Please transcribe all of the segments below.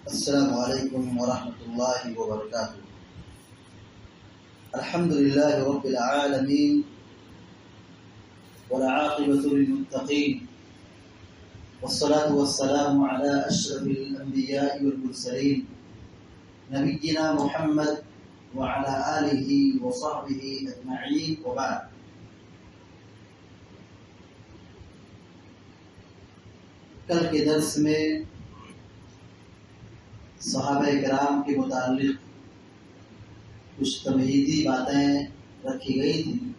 السلام علیکم ورحمۃ اللہ وبرکاتہ۔ الحمد للہ رب العالمین والعاقبۃ للمتقین والصلاة والسلام علی اشرف الانبیاء والمرسلین نبینا محمد وعلی آلہ وصحبہ اجمعین وبعد۔ کل کے درس میں صحابہ کرام کے متعلق کچھ تمہیدی باتیں رکھی گئی تھیں،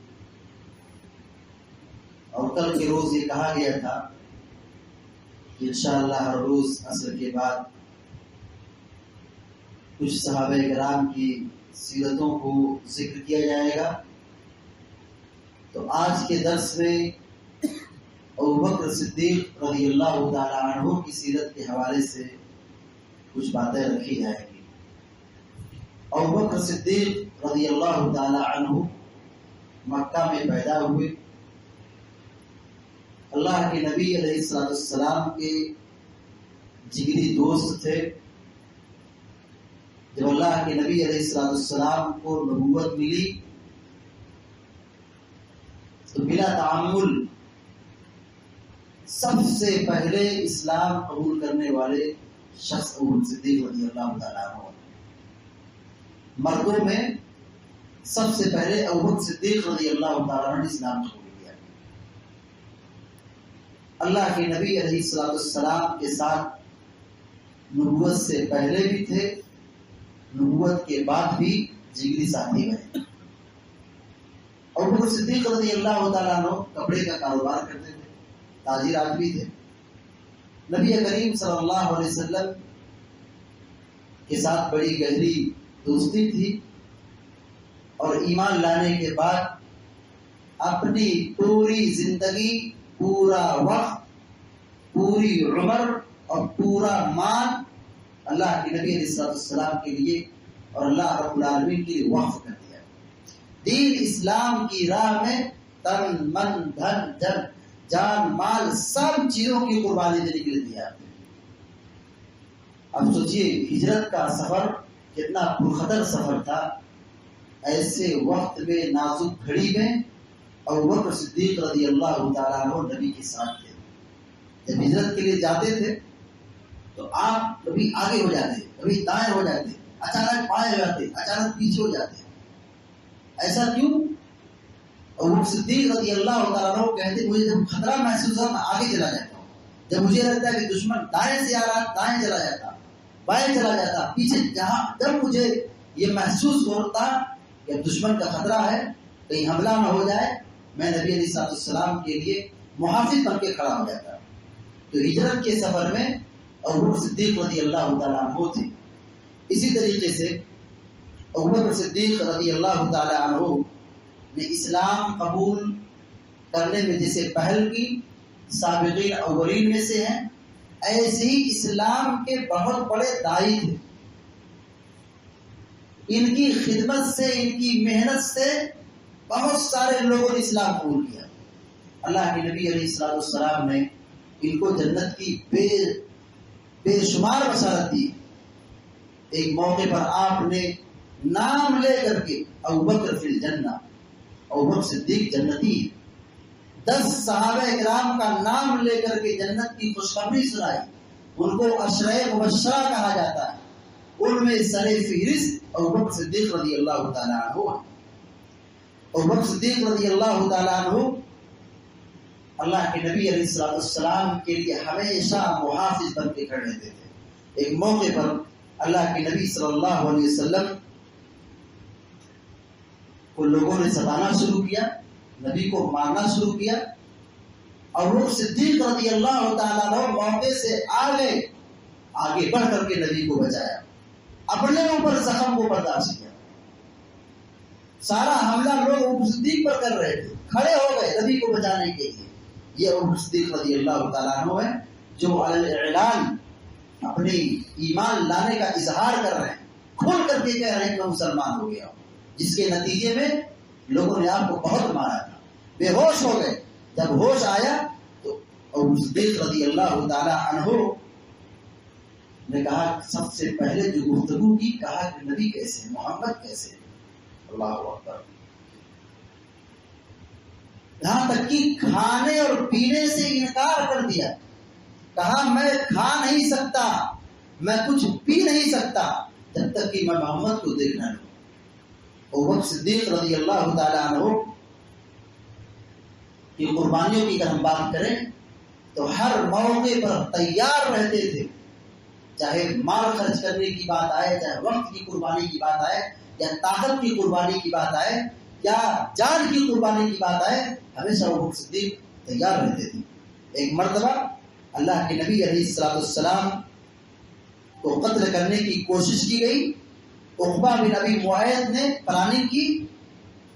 اور کل کے روز یہ کہا گیا تھا کہ انشاءاللہ ہر روز عصر کے بعد کچھ صحابہ کرام کی سیرتوں کو ذکر کیا جائے گا۔ تو آج کے درس میں ابوبکر صدیق رضی اللہ تعالی عنہ کی سیرت کے حوالے سے کچھ باتیں رکھی جائیں گی۔ ابوبکر صدیق رضی اللہ تعالی عنہ مکہ میں پیدا ہوئے، اللہ کے نبی علیہ السلام کے جگری دوست تھے۔ جب اللہ کے نبی علیہ السلام کو نبوت ملی تو بلا تعمل سب سے پہلے اسلام قبول کرنے والے شخص ابوبکر صدیق رضی اللہ تعالیٰ عنہ۔ مردوں میں سب سے پہلے ابوبکر صدیق رضی اللہ تعالیٰ عنہ نے اسلام قبول کیا۔ اللہ کے نبی علیہ السلام کے ساتھ نبوت سے پہلے بھی تھے، نبوت کے بعد بھی جگری ساتھی بنے۔ ابوبکر صدیق رضی اللہ تعالیٰ عنہ کپڑے کا کاروبار کرتے تھے، تاجر آدمی تھے۔ نبی کریم صلی اللہ علیہ وسلم کے ساتھ بڑی گہری دوستی تھی، اور ایمان لانے کے بعد اپنی پوری زندگی، پورا وقت، پوری عمر اور پورا مال اللہ کے نبی علیہ السلام کے لیے اور اللہ رب العالمین کے لیے وقف کر دیا۔ دین اسلام کی راہ میں تن من دھن جان مال سب چیزوں کی قربانی دینے کے لیے تیار تھے۔ اب سوچئے ہجرت کا سفر کتنا پرخطر سفر تھا۔ ایسے وقت میں نازک گھڑی میں ابوبکر صدیق رضی اللہ تعالیٰ عنہ نبی کے ساتھ تھے۔ جب ہجرت کے لیے جاتے تھے تو آپ کبھی آگے ہو جاتے، کبھی دائیں ہو جاتے، اچانک بائیں ہو جاتے، اچانک پیچھے ہو جاتے۔ ایسا کیوں؟ ابوبکر صدیق رضی اللہ تعالیٰ عنہ کہتے مجھے جب خطرہ محسوس ہوا میں آگے چلا جاتا ہوں، جب مجھے لگتا ہے کہ دشمن دائیں سے آ رہا دائیں چلا جاتا، بائیں چلا جاتا، پیچھے جب مجھے یہ محسوس ہوتا کہ دشمن کا خطرہ ہے، کہیں حملہ نہ ہو جائے، میں نبی علیہ السلام کے لیے محافظ بن کے کھڑا ہو جاتا۔ تو ہجرت کے سفر میں ابوبکر صدیق رضی اللہ تعالیٰ عنہ تھے۔ اسی طریقے سے ابوبکر صدیق رضی اللہ تعالیٰ عنہ نے اسلام قبول کرنے میں جسے پہل کی، سابقین اولین میں سے ہیں، ایسے ہی اسلام کے بہت بڑے داعی تھے۔ ان کی خدمت سے، ان کی محنت سے بہت سارے لوگوں نے اسلام قبول کیا۔ اللہ کے نبی علیہ السلام نے ان کو جنت کی بے شمار بشارت دی۔ ایک موقع پر آپ نے نام لے کر کے ابوبکر فی الجنہ، ابوبکر صدیق جنتی، 10 صحابہ کرام کا نام لے کر کے جنت کی خوشخبری سنائی۔ ان کو عشرہ مبشرہ کہا جاتا ہے، ان میں سر فہرست ابوبکر صدیق رضی اللہ تعالیٰ عنہ۔ ابوبکر صدیق رضی اللہ تعالیٰ عنہ اللہ کے نبی علیہ السلام کے لیے ہمیشہ محافظ بن کے کھڑے رہتے تھے۔ ایک موقع پر اللہ کے نبی صلی اللہ علیہ وسلم کو لوگوں نے ستانا شروع کیا، نبی کو مارنا شروع کیا، اور وہ صدیق رضی اللہ تعالیٰ عنہ موقع سے آگے بڑھ کر کے نبی کو بچایا، اپنے اوپر زخم کو برداشت کیا۔ سارا حملہ لوگ ابو صدیق پر کر رہے تھے، کھڑے ہو گئے نبی کو بچانے کے لیے۔ یہ ابو صدیق رضی اللہ تعالیٰ عنہ ہے جو اعلان اپنے ایمان لانے کا اظہار کر رہے ہیں، کھول کر کے کہہ رہے ہیں کہ مسلمان ہو گیا ہوں، جس کے نتیجے میں لوگوں نے آپ کو بہت مارا تھا، بے ہوش ہو گئے۔ جب ہوش آیا تو ابو صدیق رضی اللہ تعالی عنہ نے کہا سب سے پہلے جو گفتگو کی، کہا کہ نبی کیسے ہیں، محمد کیسے ہیں. اللہ اکبر. یہاں تک کہ کھانے اور پینے سے انکار کر دیا. کہا میں کھا نہیں سکتا، میں کچھ پی نہیں سکتا جب تک کہ میں محمد کو دیکھ نہ لوں. ابوبکر صدیق رضی اللہ تعالیٰ عنہ کی قربانیوں کی اگر ہم بات کریں تو ہر موقع پر تیار رہتے تھے، چاہے مال خرچ کرنے کی بات آئے، چاہے وقت کی قربانی کی بات آئے، یا طاقت کی قربانی کی بات آئے، یا جان کی قربانی کی بات آئے، ہمیشہ ابوبکر صدیق تیار رہتے تھے. ایک مرتبہ اللہ کے نبی علیہ السلام کو قتل کرنے کی کوشش کی گئی. عقبہ بن ابی معیط نے پلاننگ کی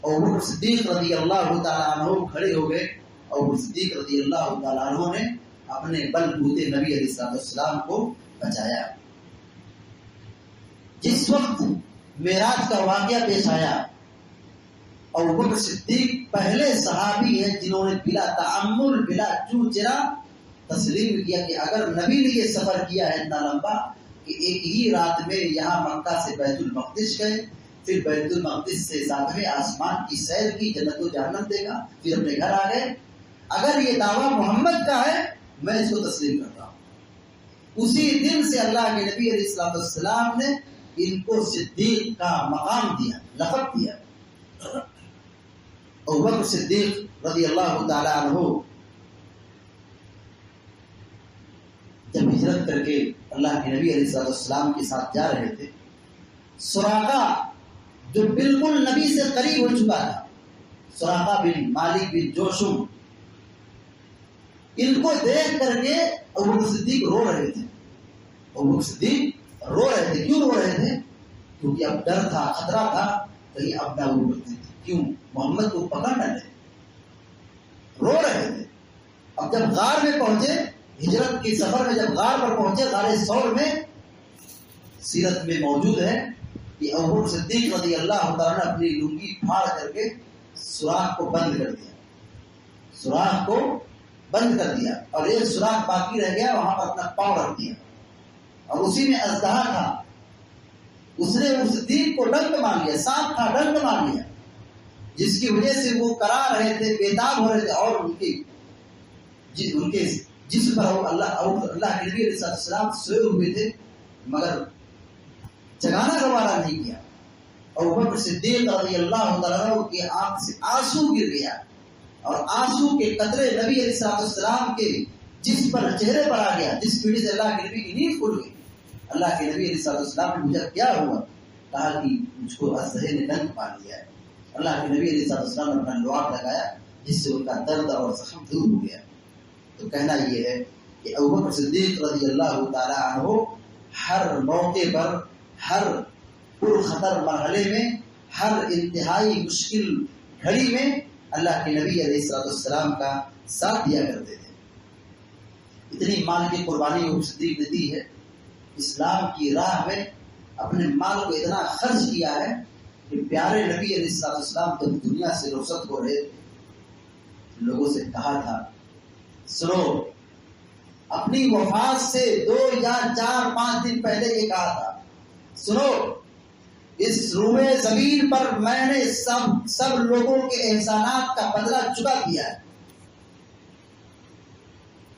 اور ابوبکر صدیق رضی اللہ تعالیٰ عنہ کھڑے ہو گئے. اور ابوبکر صدیق رضی اللہ تعالیٰ عنہ نے اپنے بل بوتے نبی علیہ السلام کو بچایا. جس وقت معراج کا واقعہ پیش آیا اور ابوبکر صدیق پہلے صحابی ہیں جنہوں نے بلا تعمل بلا چو چرا تسلیم کیا کہ اگر نبی نے یہ سفر کیا ہے اتنا لمبا کہ ایک ہی رات میں یہاں مکہ سے بیت المقدس گئے، پھر بیت المقدس سے ساتویں آسمان کی سیر کی، جنت و جہنم دیکھا، پھر اپنے گھر آ گئے، اگر یہ دعویٰ محمد کا ہے میں اس کو تسلیم کرتا ہوں. اسی دن سے اللہ کے نبی علیہ السلام نے ان کو صدیق کا مقام دیا، لقب دیا. ابوبکر صدیق رضی اللہ تعالی عنہ جب ہجرت کر کے اللہ کے نبی علیہ السلام کے ساتھ جا رہے تھے، سراقہ جو بالکل نبی سے قریب ہو چکا تھا، سراقہ بن مالک بن جوشم، ان کو دیکھ کر کے ابوبکر صدیق رو رہے تھے. ابوبکر صدیق رو رہے تھے. کیوں رو رہے تھے؟ کیونکہ اب ڈر تھا، خطرہ تھا کہیں اب نہ وہ کرتے تھے، کیوں محمد کو پکڑ نہ لے. رو رہے تھے. اب جب غار میں پہنچے، ہجرت کے سفر میں جب غار پر پہنچے، غار ثور میں، سیرت میں موجود ہے کہ ابوبکر صدیق رضی اللہ تعالیٰ نے اپنی لنگی پھاڑ کر کے سوراخ کو بند کر دیا. سوراخ کو بند کر دیا اور ایک سوراخ باقی رہ گیا، وہاں پر اپنا پاؤں رکھ دیا اور اسی میں اژدہا تھا. اس نے اس صدیق کو ڈنک مار لیا، سانپ تھا ڈنک مار لیا، جس کی وجہ سے وہ کرا رہے تھے، بےتاب ہو رہے تھے اور ان کے جسم پر اللہ کے نبی علیہ السلام سوئے ہوئے تھے مگر جگانا گوارا نہیں کیا. اور ابوبکر صدیق رضی اللہ تعالیٰ کی آنکھ سے آنسو گر گیا اور آنسو کے قطرے نبی علیہ السلام کے جس پر چہرے پر آ گیا، جس کی وجہ سے اللہ کے نبی کی نیند کھل گئی. اللہ کے نبی علیہ السلام نے مجھے کیا ہوا؟ کہا کہ مجھ کو اژدہے نے ڈنک مار لیا ہے. اللہ کے نبی علیہ السلام نے اپنا لعاب لگایا جس سے ان کا درد اور زخم دور ہو گیا. تو کہنا یہ ہے کہ ابوبکر صدیق رضی اللہ تعالیٰ عنہ ہر موقع پر، ہر پرخطر مرحلے میں، ہر انتہائی مشکل گھڑی میں اللہ کے نبی علیہ السلام کا ساتھ دیا کرتے تھے. اتنی مال کی قربانی ابوبکر صدیق نے دی ہے، اسلام کی راہ میں اپنے مال کو اتنا خرچ کیا ہے کہ پیارے نبی علیہ السلام جب دنیا سے رخصت ہو رہے تھے، لوگوں سے کہا تھا سنو، اپنی وفات سے 2 یا 4-5 دن پہلے یہ کہا تھا، سنو اس روئے زمین پر میں نے سب لوگوں کے احسانات کا بدلہ چکا دیا ہے.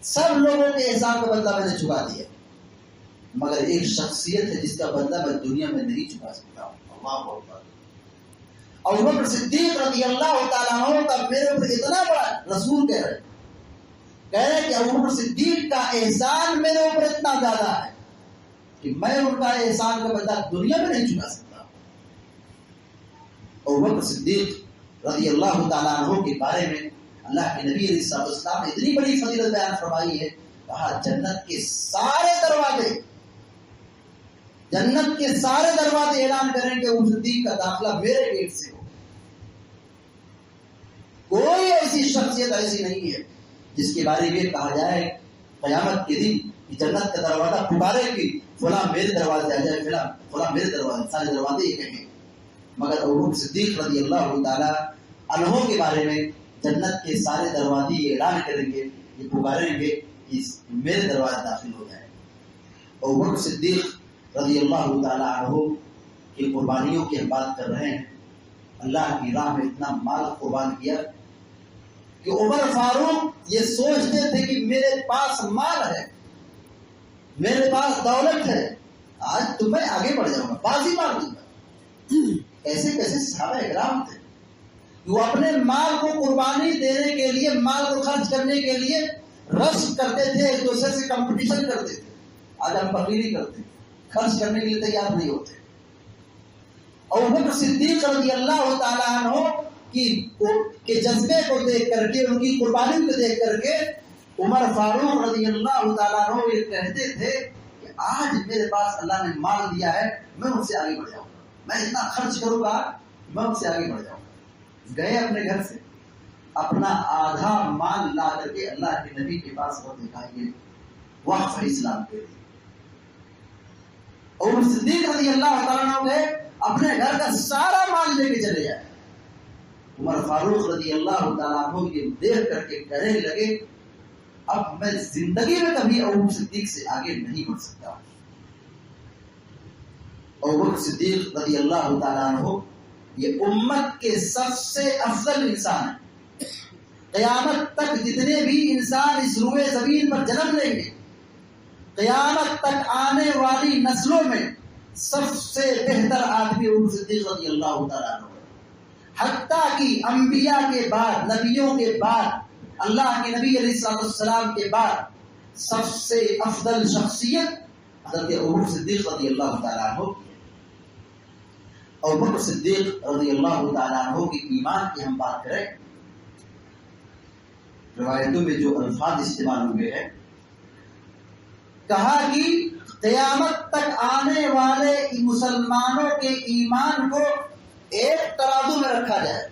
سب لوگوں کے احسان کا بدلہ میں نے چکا دیا، مگر ایک شخصیت ہے جس کا بدلہ میں دنیا میں نہیں چکا سکتا ہوں. اللہ اکبر. اور ابوبکر صدیق رضی اللہ تعالیٰ عنہ کا میرے اوپر اتنا بڑا، رسول کہہ رہے کہ ابوبکر صدیق کا احسان میرے اوپر اتنا زیادہ ہے کہ میں ان کا احسان کا بدلہ دنیا میں نہیں چکا سکتا. ابوبکر صدیق رضی اللہ تعالیٰ عنہ کے بارے میں اللہ کے نبی علیہ السلام نے اتنی بڑی فضیلت بیان فرمائی ہے، کہا جنت کے سارے دروازے اعلان کریں کہ ابوبکر صدیق کا داخلہ میرے گیٹ سے ہو. کوئی ایسی شخصیت ایسی نہیں ہے جس کے بارے میں کہا جائے قیامت کے دن کہ جنت کا دروازہ پکارے کہ فلاں میرے دروازے آ جائے، فلاں میرے دروازے، سارے دروازے یہ کہیں. مگر ابوبکر صدیق رضی اللہ تعالیٰ عنہ کے بارے میں جنت کے سارے دروازے یہ اعلان کریں گے، یہ پکاریں گے کہ میرے دروازے داخل ہو جائے. ابوبکر صدیق رضی اللہ تعالیٰ عنہ کی قربانیوں کی ہم بات کر رہے ہیں. اللہ کی راہ میں اتنا مال قربان کیا کہ عمر فاروق یہ سوچتے تھے کہ میرے پاس مال ہے, میرے پاس دولت ہے, آج تو میں آگے بڑھ جاؤں گا, بازی مار دوں گا. ایسے کیسے صحابہ اکرام تھے, وہ اپنے مال کو قربانی دینے کے لیے, مال کو خرچ کرنے کے لیے رش کرتے تھے, ایک دوسرے سے کمپٹیشن کرتے تھے. آج ہم فقیری کرتے, خرچ کرنے کے لیے تیار نہیں ہوتے. اور ابوبکر صدیق رضی اللہ تعالیٰ عنہ کے جذبے کو دیکھ کر کے, ان کی قربانی کو دیکھ کر کے عمر فاروق رضی اللہ تعالیٰ عنہ یہ کہتے تھے کہ آج میرے پاس اللہ نے مال دیا ہے, میں ان سے آگے بڑھ جاؤں گا, میں اتنا خرچ کروں گا میں ان سے آگے بڑھ جاؤں گا. گئے اپنے گھر سے اپنا آدھا مال لا کر کے اللہ کے نبی کے پاس وہ دکھائیے وقف اسلام کے لیے. اور صدیق رضی اللہ تعالیٰ عنہ گئے, اپنے گھر کا سارا مال لے کے چلے جائے. عمر فاروق رضی اللہ تعالیٰ عنہ یہ دیکھ کر کے کہنے لگے اب میں زندگی میں کبھی ابوبکر صدیق سے آگے نہیں بڑھ سکتا. ابوبکر صدیق رضی اللہ تعالیٰ عنہ یہ امت کے سب سے افضل انسان ہیں. قیامت تک جتنے بھی انسان اس روئے زمین پر جنم لیں گے, قیامت تک آنے والی نسلوں میں سب سے بہتر آدمی ابوبکر صدیق رضی اللہ تعالیٰ عنہ. حتیٰ کہ انبیاء کے بعد, نبیوں کے بعد, اللہ کے نبی علیہ السلام کے بعد سب سے افضل شخصیت حضرت ابوبکر صدیق رضی اللہ تعالیٰ عنہ کی ہے. ابوبکر صدیق رضی اللہ تعالیٰ عنہ کی ایمان کی ہم بات کریں, روایتوں میں جو الفاظ استعمال ہوئے ہیں, کہا کہ قیامت تک آنے والے مسلمانوں کے ایمان کو ایک ترازو میں رکھا جائے.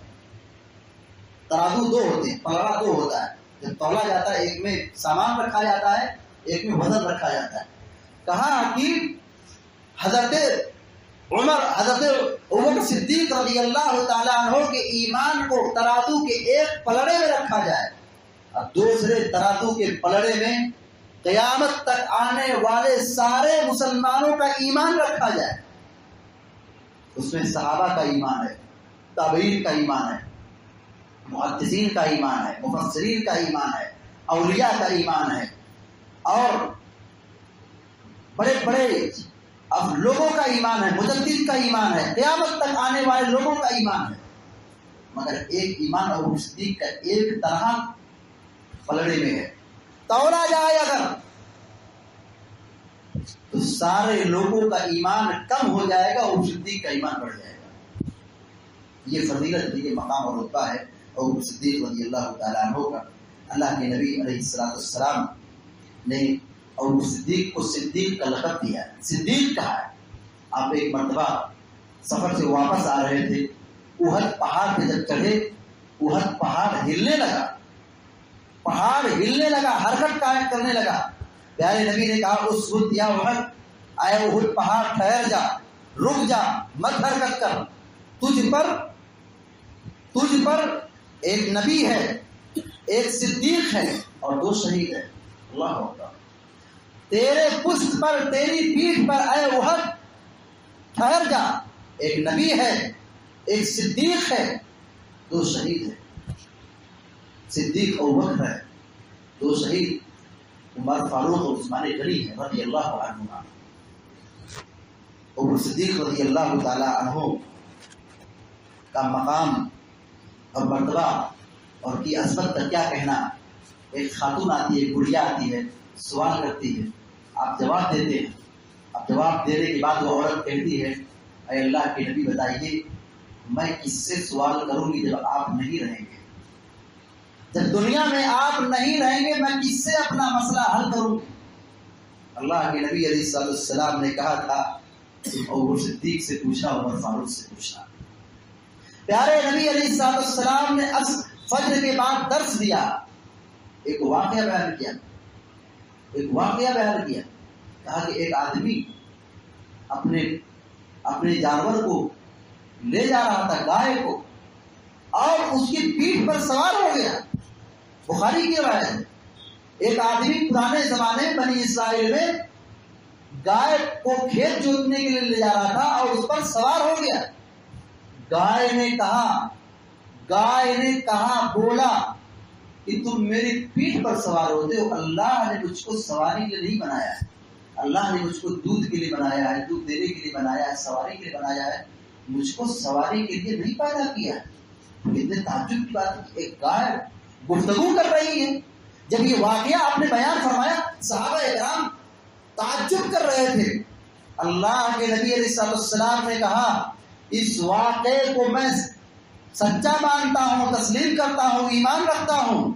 ترازو دو ہوتے ہیں, پلڑا دو ہوتا ہے, جب تولا جاتا ہے ایک میں سامان رکھا جاتا ہے, ایک میں وزن رکھا جاتا ہے. کہا کہ حضرت ابوبکر صدیق رضی اللہ تعالیٰ عنہ کے ایمان کو ترازو کے ایک پلڑے میں رکھا جائے, اور دوسرے ترازو کے پلڑے میں قیامت تک آنے والے سارے مسلمانوں کا ایمان رکھا جائے. اس میں صحابہ کا ایمان ہے, تابعین کا ایمان ہے, محدثین کا ایمان ہے, مفسرین کا ایمان ہے, اولیاء کا ایمان ہے, اور بڑے بڑے اب لوگوں کا ایمان ہے, مجدد کا ایمان ہے, قیامت تک آنے والے لوگوں کا ایمان ہے. مگر ایک ایمان ابوبکر صدیق کا ایک طرح پلڑے میں ہے. تولا جائے اگر تو سارے لوگوں کا ایمان کم ہو جائے گا, ابوبکر صدیق کا ایمان بڑھ جائے گا. یہ فضیلت, یہ مقام اور رتبہ ہے ابوبکر صدیق رضی اللہ تعالیٰ عنہ کا. اللہ کے نبی علیہ السلام نے ابوبکر صدیق کو صدیق کا لقب دیا ہے, صدیق کہا ہے. آپ ایک مرتبہ سفر سے واپس آ رہے تھے, احد پہاڑ پہ جب چڑھے, احد پہاڑ ہلنے لگا, پہاڑ ہلنے لگا, حرکت کرنے لگا. پیارے نبی نے کہا اس وقت یا احد, آئے احد پہاڑ ٹھہر جا, رک جا, مت حرکت کر, تجھ پر ایک نبی ہے, ایک صدیق ہے اور 2 شہید ہیں. اللہ اکبر. تیرے پشت پر, تیری پیٹھ پر اے احد ٹھہر جا, ایک نبی ہے, ایک صدیق ہے, 2 شہید ہیں. صدیق ابوبکر ہے, 2 شہید عمر فاروق اور عثمان غنی ہے رضی اللہ عنہما. ابوبکر صدیق رضی اللہ تعالیٰ عنہ کا مقام اور مرتبہ اور کی عظمت کا کیا کہنا. ایک خاتون آتی ہے, گڑیا آتی ہے, سوال کرتی ہے, آپ جواب دیتے ہیں. اب جواب دینے کے بعد وہ عورت کہتی ہے اے اللہ کے نبی بتائیے میں کس سے سوال کروں گی جب آپ نہیں رہیں گے, جب دنیا میں آپ نہیں رہیں گے میں کس سے اپنا مسئلہ حل کروں گی. اللہ کے نبی علیہ السلام نے کہا تھا ابوبکر صدیق سے پوچھنا, عمر فاروق سے پوچھنا. پیارے نبی علیہ السلام نے فجر کے بعد درس دیا, ایک واقعہ بیان کیا, کہا کہ ایک آدمی اپنے جانور کو لے جا رہا تھا, گائے کو, اور اس کی پیٹھ پر سوار ہو گیا. بخاری کی روایت ہے. ایک آدمی پرانے زمانے بنی اسرائیل میں گائے کو کھیت جوتنے کے لیے لے جا رہا تھا اور اس پر سوار ہو گیا. گائے نے کہا بولا کہ تم میری پیٹھ پر سوار ہوتے ہو. اللہ نے مجھ کو سواری کے لیے نہیں بنایا ہے. اللہ نے مجھ کو دودھ کے لیے بنایا ہے, دودھ دینے کے لیے بنایا ہے, سواری کے لیے بنایا ہے. مجھ کو سواری کے لیے نہیں پیدا کیا ہے. اتنے تعجب کی بات ہے, ایک گائے گفتگو کر رہی ہے. جب یہ واقعہ آپ نے بیان فرمایا, صحابہ اکرام تعجب کر رہے تھے. اللہ کے نبی علیہ السلام نے کہا اس واقعے کو میں سچا مانتا ہوں, تسلیم کرتا ہوں, ایمان رکھتا ہوں.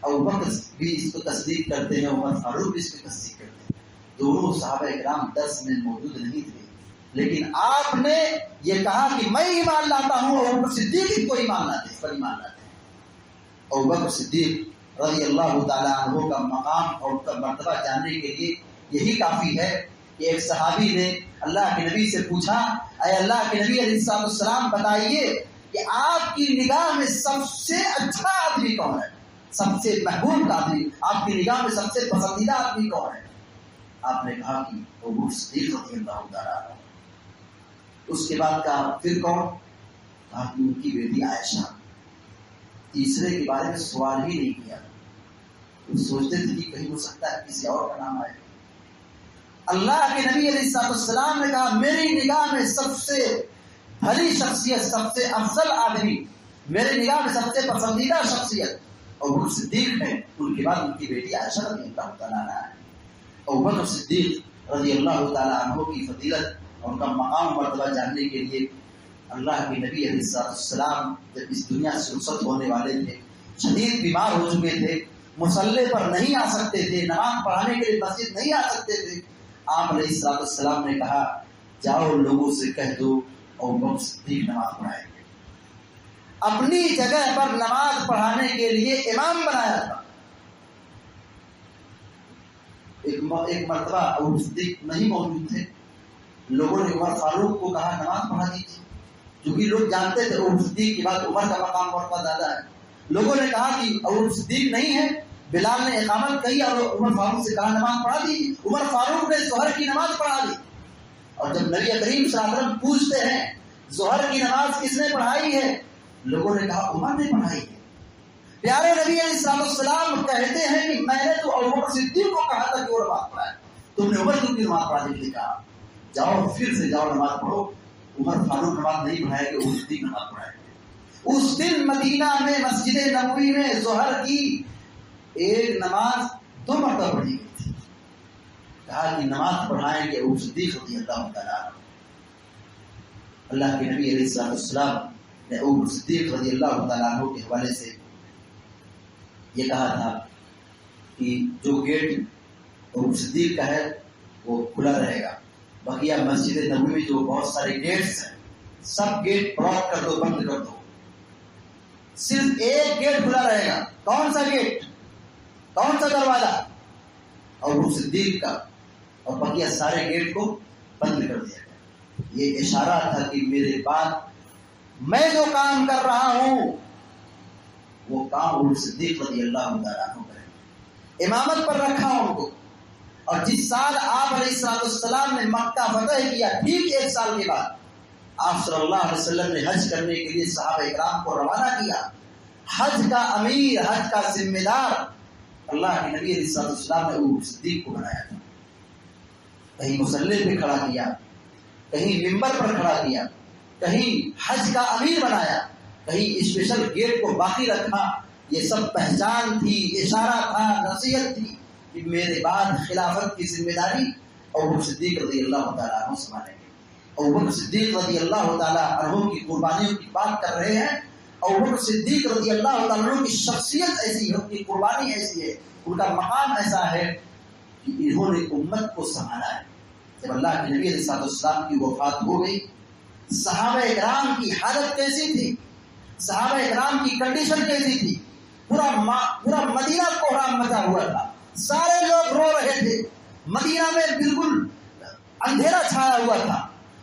ابوبکر بھی اس کو تصدیق کرتے ہیں, عمر فاروق بھی اس کو تصدیق کرتے ہیں. دونوں صحابہ اکرام درس میں موجود نہیں تھے, لیکن آپ نے یہ کہا کہ میں ایمان لاتا ہوں, اور ابوبکر صدیق کو ایمان لاتے ہیں. ابوبکر صدیق رضی اللہ تعالیٰ عنہ کا مقام اور کا مرتبہ جاننے کے لیے یہی کافی ہے کہ ایک صحابی نے اللہ کے نبی سے پوچھا, اے اللہ کے نبی علیہ السلام بتائیے کہ آپ کی نگاہ میں سب سے اچھا آدمی کون ہے, سب سے محبوب آدمی, آپ کی نگاہ میں سب سے پسندیدہ آدمی کون ہے؟ آپ نے کہا کہ ابوبکر صدیق رضی اللہ تعالیٰ عنہ. اس کے بعد کہا پھر کون؟ کہا کہ ان کی بیٹی عائشہ. تیسرے کے بارے میں سوال ہی نہیں کیا. وہ سوچتے تھے کہ کہیں ہو سکتا ہے کسی اور کا نام آئے. اللہ کے نبی علیہ السلام نے کہا میری نگاہ میں سب سے بھلی شخصیت, سب سے افضل آدمی, میری نگاہ میں سب سے پسندیدہ شخصیت ابوبکر صدیق ہے. ان کے بعد ان کی بیٹی عائشہ رضی اللہ تعالیٰ عنہ ہے. ابوبکر صدیق رضی اللہ تعالیٰ عنہ کی فضیلت اور ان کا مقام مرتبہ جاننے کے لیے اللہ کے نبی علیہ السلام جب اس دنیا سے رخصت ہونے والے تھے, شدید بیمار ہو چکے تھے, مصلے پر نہیں آ سکتے تھے, نماز پڑھانے کے لیے مسجد نہیں آ سکتے تھے. آپ علیہ السلام نے کہا جاؤ لوگوں سے کہہ دو ابوبکر صدیق نماز پڑھائیں گے. اپنی جگہ پر نماز پڑھانے کے لیے امام بنایا تھا. ایک مرتبہ ابوبکر صدیق نہیں موجود تھے, لوگوں نے عمر فاروق کو کہا نماز پڑھا دیجیے, کیونکہ لوگ جانتے تھے ابوبکر صدیق کے بعد عمر کا مقام مرتبہ زیادہ ہے. لوگوں نے کہا کہ ابوبکر صدیق نہیں ہے. بلال نے اقامت کہی اور عمر فاروق سے کہا نماز پڑھا دیجیے. عمر فاروق نے ظہر کی نماز پڑھا دی. اور جب نبی کریم صلی اللہ علیہ وسلم پوچھتے ہیں ظہر کی نماز کس نے پڑھائی ہے, لوگوں نے کہا عمر نے پڑھائی ہے. پیارے نبی علیہ السلام کہتے ہیں کہ میں نے تو ابوبکر صدیق کو کہا تھا کہ وہ نماز پڑھائے, تم نے عمر کی نماز پڑھانے کے لیے کہا. جاؤ پھر سے جاؤ نماز پڑھو. عمر فاروق نماز نہیں پڑھائے گے, ابوبکر صدیق نماز پڑھائے گے. اس دن مدینہ میں مسجد نبوی میں ظہر کی ایک نماز 2 مرتبہ پڑھی گئی تھی. کہا کہ نماز پڑھائیں گے ابوبکر صدیق رضی اللہ تعالیٰ عنہ. اللہ کے نبی علیہ السلام نے ابوبکر صدیق رضی اللہ تعالیٰ عنہ کے حوالے سے یہ کہا تھا کہ جو گیٹ ابوبکر صدیق کا ہے وہ کھلا رہے گا. بقیہ مسجد نبوی میں جو بہت سارے گیٹس ہیں سب گیٹ بلاک کر دو, بند کر دو. صرف ایک گیٹ کھلا رہے گا. کون سا گیٹ, کون سا دروازہ؟ ابوبکر صدیق کا. اور بقیہ سارے گیٹ کو بند کر دیا گیا. یہ اشارہ تھا کہ میرے بعد میں جو کام کر رہا ہوں وہ کام ابوبکر صدیق رضی اللہ تعالیٰ عنہ کرے. امامت پر رکھا ان کو. اور جس سال آپ علیہ السلام نے مکہ فتح کیا, ٹھیک 1 سال کے بعد آپ صلی اللہ علیہ وسلم نے حج کرنے کے لیے صحابہ اکرام کو روانہ کیا. حج کا امیر, حج کا ذمہ دار اللہ کے نبی علیہ السلام نے ابوبکر صدیق کو بنایا تھا. کہیں مصلی پہ کھڑا کیا, کہیں ممبر پر کھڑا کیا, کہیں حج کا امیر بنایا, کہیں اسپیشل گیٹ کو باقی رکھا. یہ سب پہچان تھی, اشارہ تھا, نصیحت تھی کہ میرے بعد خلافت کی ذمہ داری ابوبکر صدیق رضی اللہ تعالیٰ عنہ سنبھالیں گے. ابوبکر صدیق رضی اللہ تعالیٰ عنہ کی قربانیوں کی بات کر رہے ہیں. ابوبکر صدیق رضی اللہ تعالیٰ عنہ کی شخصیت ایسی ہے, ان کی قربانی ایسی ہے, ان کا مقام ایسا ہے کہ انہوں نے امت کو سنبھالا ہے. جب اللہ کے نبی علیہ السلام کی وفات ہو گئی, صحابہ اکرام کی حالت کیسی تھی, صحابہ اکرام کی کنڈیشن کیسی تھی. پورا مدینہ کوہرام مچا ہوا تھا, سارے لوگ رو رہے تھے. مدینہ میں بالکل اندھیرا چھایا ہوا تھا.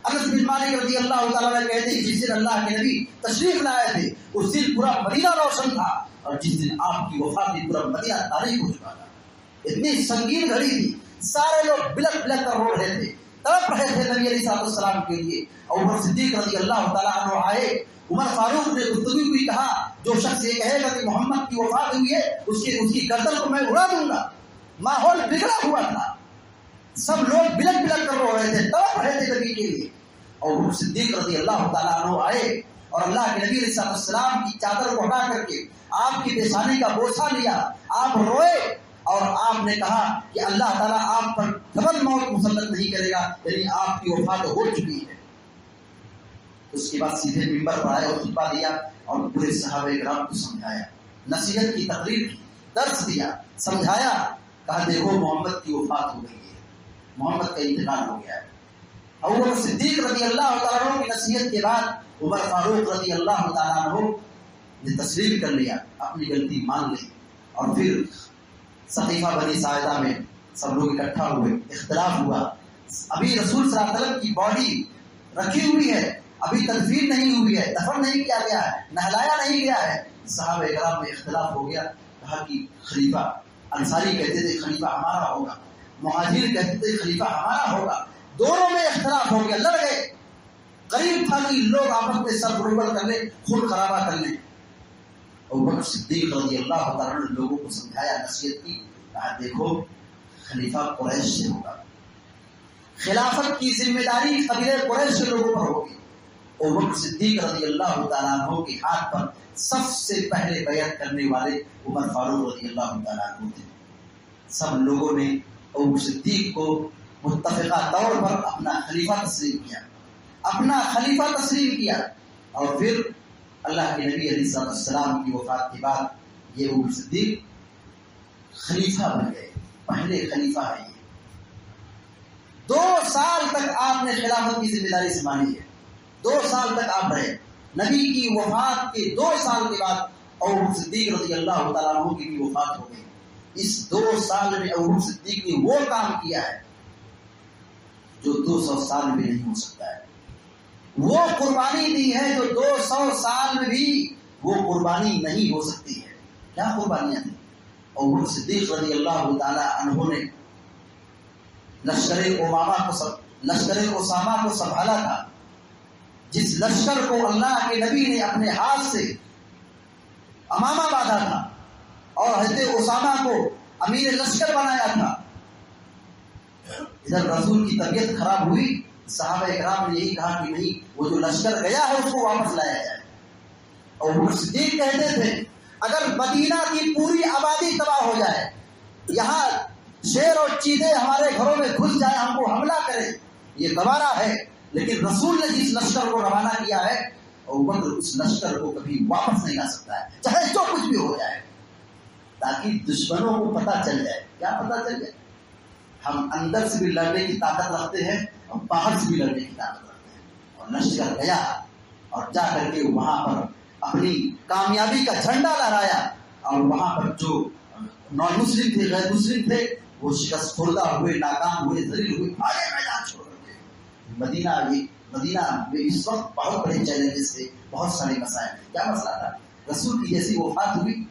انس بن مالک رضی اللہ تعالیٰ عنہ کہتے ہیں جس دن اللہ کے نبی تشریف لائے تھے اس دن پورا مدینہ روشن تھا, اور جس دن آپ کی وفات تھی پورا مدینہ تاریک ہو چکا تھا. اتنی سنگین گھڑی تھی. سارے لوگ بلک بلک کر رو رہے تھے، تڑپ رہے تھے نبی علیہ السلام کے لیے. عمر صدیق رضی اللہ تعالیٰ عنہ آئے. عمر فاروق نے گفتگو بھی کہا جو شخص یہ کہے گا کہ محمد کی وفات ہوئی ہے اس کی گردن کو میں اڑا دوں گا. ماحول بگڑا ہوا تھا، سب لوگ بلک بلک کر رو رہے تھے، تڑپ رہے تھے نبی کے لیے. اور عمر صدیق رضی اللہ تعالیٰ عنہ آئے اور اللہ کے نبی علیہ السلام کی چادر کو ہٹا کر کے آپ کی پیشانی کا بوسہ لیا. آپ روئے اور آپ نے کہا کہ اللہ تعالیٰ آپ پر ڈبل موت مسلط نہیں کرے گا، یعنی آپ کی وفات ہو چکی ہے. اس کے بعد سیدھے ممبر پر آئے اور خطبہ دیا اور پورے صحابہ کرام کو سمجھایا، نصیحت کی تقریر کی، درس دیا، سمجھایا. کہا دیکھو محمد کی وفات ہو گئی ہے، محمد کا انتقال ہو گیا ہے. ابو صدیق رضی اللہ تعالیٰ عنہ کی نصیحت کے بعد عمر فاروق رضی اللہ تعالیٰ عنہ نے تسلیم کر لیا، اپنی غلطی مان لی. اور پھر سقیفہ بنی ساعدہ میں سب لوگ اکٹھا ہوئے، اختلاف ہوا. ابھی رسول صلی اللہ علیہ وسلم کی باڈی رکھی ہوئی ہے، ابھی تدفین نہیں ہوئی ہے، دفن نہیں کیا گیا ہے، نہلایا نہیں گیا ہے. صحابہ کرام میں اختلاف ہو گیا. کہا کہ خلیفہ، انصاری کہتے تھے خلیفہ ہمارا ہوگا، مہاجر کہتے تھے خلیفہ ہمارا ہوگا. دونوں میں اختلاف ہو گیا، لڑ گئے. قریب تھا کہ لوگ آپس میں سب روبل کر لیں، خون خرابہ کر لیں. ابوبکر صدیق رضی اللہ تعالیٰ نے لوگوں کو سمجھایا، نصیحت کی. کہا دیکھو خلیفہ قریش سے ہوگا، خلافت کی ذمہ داری قبیلہ قریش کے لوگوں پر ہوگی. ابوبکر صدیق رضی اللہ تعالیٰ عنہ کے ہاتھ پر سب سے پہلے بیعت کرنے والے عمر فاروق رضی اللہ تعالیٰ عنہ تھے. سب لوگوں نے ابوبکر صدیق کو متفقہ طور پر اپنا خلیفہ تسلیم کیا، اپنا خلیفہ تسلیم کیا. اور پھر اللہ کے نبی علیہ السلام کی وفات کے بعد یہ ابوبکر صدیق خلیفہ بن گئے، پہلے خلیفہ ہے. یہ 2 سال تک آپ نے خلافت کی ذمہ داری سنبھالی ہے، 2 سال تک آپ رہے. نبی کی وفات کے 2 سال کے بعد ابوبکر صدیق رضی اللہ تعالیٰ عنہ کی بھی وفات ہو گئی. اس 2 سال میں ابوبکر صدیق نے وہ کام کیا ہے جو 200 سال میں نہیں ہو سکتا ہے، وہ قربانی دی ہے جو 200 سال میں بھی وہ قربانی نہیں ہو سکتی ہے. کیا قربانیاں تھیں؟ ابوبکر صدیق رضی اللہ تعالیٰ عنہ نے لشکر اسامہ کو سنبھالا تھا، جس لشکر کو اللہ کے نبی نے اپنے ہاتھ سے امامہ باندھا تھا اور حضرت اسامہ کو امیر لشکر بنایا تھا. ادھر رسول کی طبیعت خراب ہوئی، صحابہ کرام نے یہی کہا کہ نہیں، وہ جو لشکر گیا ہے اس کو واپس لایا جائے. اور ابوبکر صدیق کہتے تھے اگر مدینہ کی پوری آبادی تباہ ہو جائے، یہاں شیر اور چیتے ہمارے گھروں میں گھس جائے، ہم کو حملہ کرے، یہ گوارا ہے، لیکن رسول نے جس لشکر کو روانہ کیا ہے ابوبکر اس لشکر کو کبھی واپس نہیں لا سکتا ہے، چاہے جو کچھ بھی ہو جائے. تاکہ دشمنوں کو پتہ چل جائے. کیا پتہ چل جائے؟ ہم اندر سے بھی لڑنے کی طاقت رکھتے ہیں اور باہر سے بھی لڑنے کی طاقت رکھتے ہیں. اور لشکر گیا اور جا کر کے وہاں پر اپنی کامیابی کا جھنڈا لہرایا، اور وہاں پر جو نان مسلم تھے، غیر مسلم تھے، وہ شکست خوردہ ہوئے، ناکام ہوئے، ذلیل ہوئے، آگے میدان چھوڑ گئے. مدینہ میں اس وقت بہت بڑے چیلنجز تھے، بہت سارے مسائل. کیا مسئلہ تھا؟ رسول کی جیسی وفات ہوئی،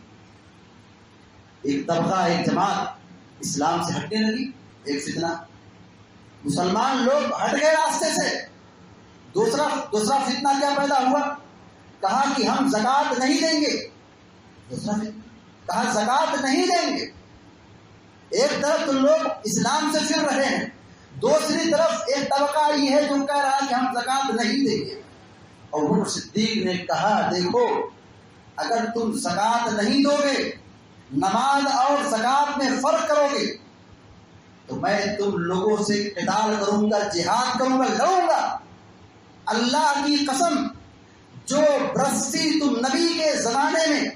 ایک طبقہ، ایک جماعت اسلام سے ہٹنے لگی، ایک فتنہ، مسلمان لوگ ہٹ گئے راستے سے. دوسرا فتنہ کیا پیدا ہوا؟ کہا کہ ہم زکوٰۃ نہیں دیں گے. دوسرا فتنہ کہا زکوٰۃ نہیں دیں گے. ایک طرف تو لوگ اسلام سے پھر رہے ہیں، دوسری طرف ایک طبقہ یہ ہے جو کہہ رہا ہے کہ ہم زکوٰۃ نہیں دیں گے. اور ابوبکر صدیق نے کہا دیکھو اگر تم زکوٰۃ نہیں دو گے، نماز اور زکوٰۃ میں فرق کرو گے، تو میں تم لوگوں سے قتال کروں گا، جہاد کروں گا، لڑوں گا. اللہ کی قسم، جو رسی تم نبی کے زمانے میں،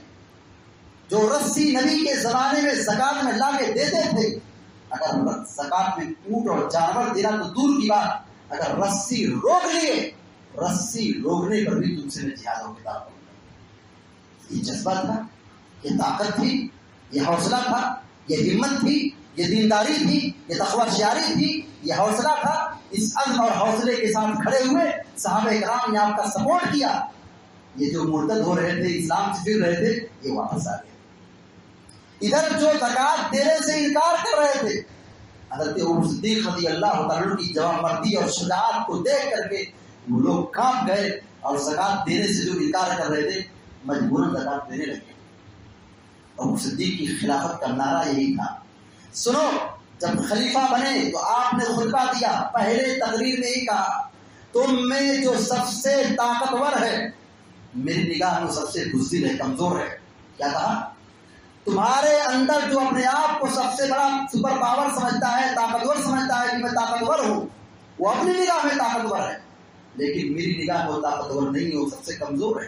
جو رسی نبی کے زمانے میں زکوٰۃ میں لا کے دیتے تھے، اگر زکوٰۃ میں اونٹ اور جانور دینا تو دور کی بات، اگر رسی روک لیے، رسی روکنے پر بھی تم سے میں جہاد و قتال کروں گا. یہ جذبہ تھا، یہ طاقت تھی، یہ حوصلہ تھا، یہ ہمت تھی، یہ دینداری تھی، یہ تقوی شعاری تھی، یہ حوصلہ تھا. اس عزم اور حوصلے کے ساتھ کھڑے ہوئے صحابہ کرام نے آپ کا سپورٹ کیا. یہ جو مرتد ہو رہے تھے، اسلام سے پھر رہے تھے، یہ واپس آ گئے. ادھر جو زکوٰۃ دینے سے انکار کر رہے تھے، حضرت ابو صدیق رضی اللہ تعالیٰ عنہ کی جوان مردی اور شجاعت کو دیکھ کر کے وہ لوگ کانپ گئے اور زکات دینے سے جو انکار کر رہے تھے مجبوراً زکات دینے لگے. ابو صدیق کی خلافت کا نعرہ یہی تھا. سنو، جب خلیفہ بنے تو آپ نے خطبہ دیا، پہلے تقریر میں ہی کہا تم میں جو سب سے طاقتور ہے میری نگاہ میں سب سے بزدل ہے، کمزور ہے. کیا کہا؟ تمہارے اندر جو اپنے آپ کو سب سے بڑا سپر پاور سمجھتا ہے، طاقتور سمجھتا ہے کہ میں طاقتور ہوں، وہ اپنی نگاہ میں طاقتور ہے، لیکن میری نگاہ میں وہ طاقتور نہیں ہے، وہ سب سے کمزور ہے.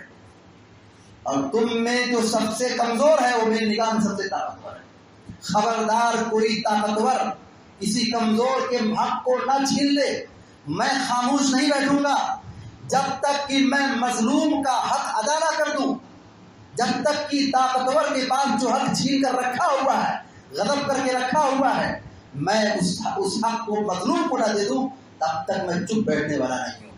اور تم میں جو سب سے کمزور ہے وہ میری نگاہ میں سب سے طاقتور ہے. خبردار کوئی طاقتور کسی کمزور کے حق کو نہ چھین لے. میں خاموش نہیں بیٹھوں گا جب تک کہ میں مظلوم کا حق ادا نہ کر دوں. جب تک کہ طاقتور کے پاس جو حق چھین کر رکھا ہوا ہے، غضب کر کے رکھا ہوا ہے، میں اس حق کو مظلوم کو نہ دے دوں تب تک میں چپ بیٹھنے والا نہیں ہوں.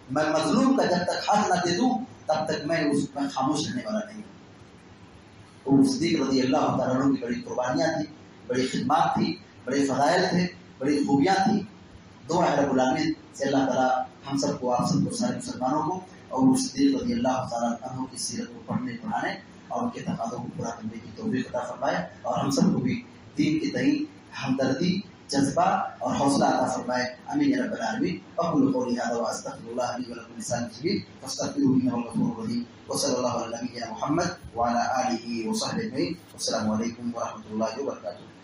میں مظلوم کا جب تک حق نہ دے دوں تب تک میں اس میں خاموش رہنے والا نہیں ہوں. ابو صدیق رضی اللہ تعالیٰ عنہ کی بڑی قربانیاں تھیں، بڑی خدمات تھی، بڑے فضائل تھے، بڑی خوبیاں تھیں. دعا ہے رب العالمین سے اللہ تعالیٰ ہم سب کو، آپ سب کو، سارے مسلمانوں کو اور ابو صدیق رضی اللہ تعالیٰ عنہ کی سیرت کو پڑھنے پڑھانے اور ان کے تقاضوں کو پورا کرنے کی توفیق عطا فرمائے، اور ہم سب کو بھی دین کے تئیں ہمدردی، جذبہ اور حوصلہ عطا فرمائے. آمین یا رب العالمین. اقول قولی ھذا واستغفر اللہ لی ولکم ولسائر المسلمین فاستغفروہ انہ هو الغفور الرحیم. وصلی اللہ علی نبینا محمد وعلی آلہ وصحبہ اجمعین. السلام علیکم ورحمۃ اللہ وبرکاتہ.